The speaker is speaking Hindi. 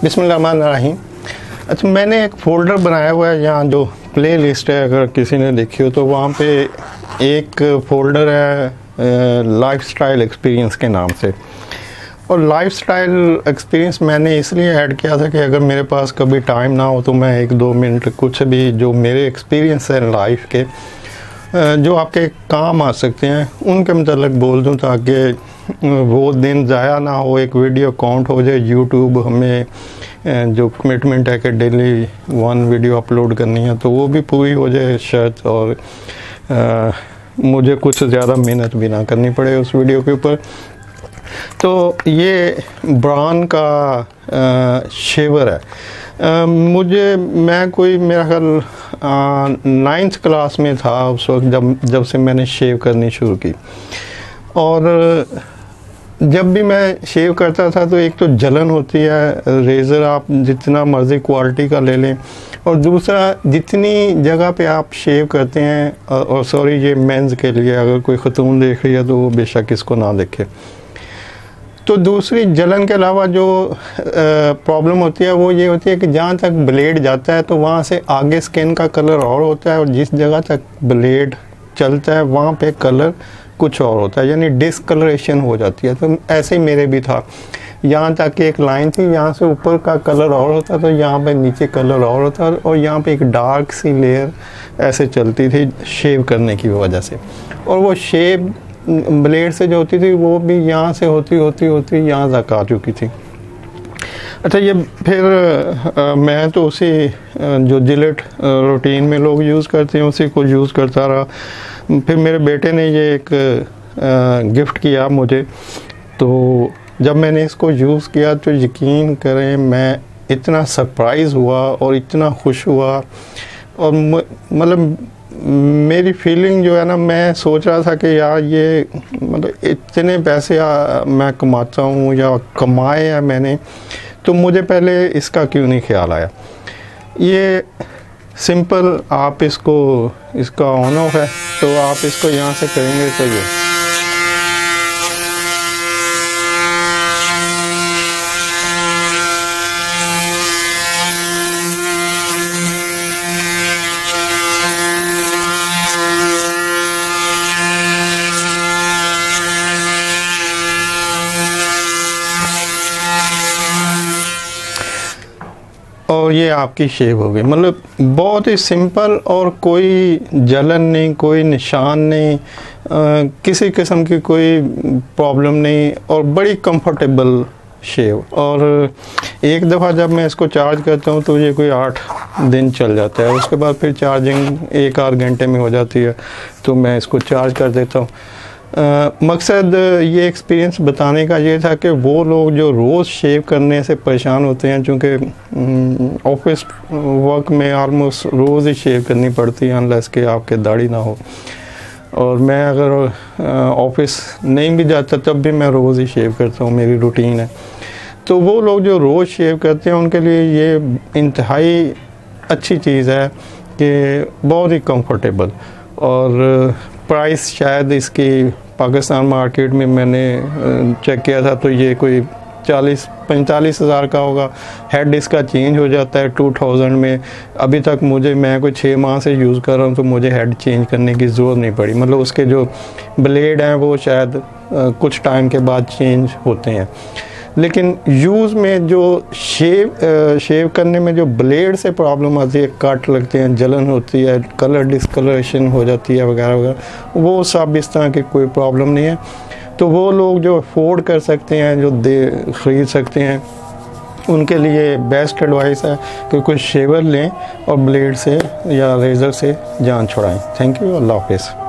बिस्मिल्लाहिर्रहमानिर्रहीम। अच्छा, मैंने एक फ़ोल्डर बनाया हुआ है यहाँ जो प्ले लिस्ट है, अगर किसी ने देखी हो तो वहाँ पे एक फ़ोल्डर है लाइफस्टाइल एक्सपीरियंस के नाम से। और लाइफस्टाइल एक्सपीरियंस मैंने इसलिए ऐड किया था कि अगर मेरे पास कभी टाइम ना हो तो मैं 1-2 मिनट कुछ भी जो मेरे एक्सपीरियंस है लाइफ के जो आपके काम आ सकते हैं उनके मतलब बोल दूं, ताकि वो दिन ज़ाया ना हो, एक वीडियो काउंट हो जाए। यूट्यूब हमें जो कमिटमेंट है कि डेली 1 वीडियो अपलोड करनी है तो वो भी पूरी हो जाए शायद, और मुझे कुछ ज़्यादा मेहनत भी ना करनी पड़े उस वीडियो के ऊपर। तो ये ब्रांड का शेवर है। मैं कोई मेरा ख्याल 9th क्लास में था उस वक्त जब से मैंने शेव करनी शुरू की। और जब भी मैं शेव करता था तो एक तो जलन होती है, रेज़र आप जितना मर्ज़ी क्वालिटी का ले लें, और दूसरा जितनी जगह पे आप शेव करते हैं, और सॉरी ये मेंस के लिए, अगर कोई ख़तून देख रही है तो वो बेशक इसको ना देखे। तो दूसरी जलन के अलावा जो प्रॉब्लम होती है वो ये होती है कि जहाँ तक ब्लेड जाता है तो वहाँ से आगे स्किन का कलर और होता है, और जिस जगह तक ब्लेड चलता है वहाँ पे कलर कुछ और होता है, यानी डिसकलरेशन हो जाती है। तो ऐसे ही मेरे भी था, यहाँ तक एक लाइन थी, यहाँ से ऊपर का कलर और होता तो यहाँ पे नीचे कलर और होता, और यहाँ पे एक डार्क सी लेयर ऐसे चलती थी शेव करने की वजह से। और वो शेव ब्लेड से जो होती थी वो भी यहाँ से होती यहाँ तक आ चुकी थी। अच्छा, ये फिर मैं तो उसी जो जिलेट रूटीन में लोग यूज़ करते हैं उसी को यूज़ करता रहा। फिर मेरे बेटे ने ये एक गिफ्ट किया मुझे, तो जब मैंने इसको यूज़ किया तो यकीन करें मैं इतना सरप्राइज़ हुआ और इतना खुश हुआ। और मतलब मेरी फीलिंग जो है ना, मैं सोच रहा था कि यार ये मतलब इतने पैसे मैं कमाता हूँ या कमाए हैं मैंने, तो मुझे पहले इसका क्यों नहीं ख्याल आया। ये सिंपल आप इसका ऑन ऑफ है, तो आप इसको यहाँ से करेंगे तो ये और ये आपकी शेव हो गई। मतलब बहुत ही सिंपल, और कोई जलन नहीं, कोई निशान नहीं, किसी किस्म की कोई प्रॉब्लम नहीं, और बड़ी कंफर्टेबल शेव। और एक दफ़ा जब मैं इसको चार्ज करता हूँ तो ये कोई 8 दिन चल जाता है, उसके बाद फिर चार्जिंग 1-8 घंटे में हो जाती है, तो मैं इसको चार्ज कर देता हूँ। मकसद ये एक्सपीरियंस बताने का ये था कि वो लोग जो रोज़ शेव करने से परेशान होते हैं, चूँकि ऑफिस वर्क में आलमोस्ट रोज़ ही शेव करनी पड़ती है अनलेस कि आपके दाढ़ी ना हो, और मैं अगर ऑफिस नहीं भी जाता तब भी मैं रोज़ ही शेव करता हूँ, मेरी रूटीन है। तो वो लोग जो रोज़ शेव करते हैं उनके लिए ये इंतहाई अच्छी चीज़ है कि बहुत ही कंफर्टेबल। और प्राइस शायद इसकी पाकिस्तान मार्केट में मैंने चेक किया था तो ये कोई 40-45 हज़ार का होगा। हेड इसका चेंज हो जाता है 2000 में। अभी तक मैं कोई 6 माह से यूज़ कर रहा हूँ तो मुझे हेड चेंज करने की ज़रूरत नहीं पड़ी। मतलब उसके जो ब्लेड हैं वो शायद कुछ टाइम के बाद चेंज होते हैं, लेकिन यूज़ में जो शेव करने में जो ब्लेड से प्रॉब्लम आती है, कट लगते हैं, जलन होती है, कलर डिस्कलरेशन हो जाती है वगैरह वगैरह, वो सब इस तरह की कोई प्रॉब्लम नहीं है। तो वो लोग जो अफोर्ड कर सकते हैं, जो ख़रीद सकते हैं, उनके लिए बेस्ट एडवाइस है कि कोई शेवर लें और ब्लेड से या रेज़र से जान छुड़ाएं। थैंक यू, अल्लाह हाफ़िज़।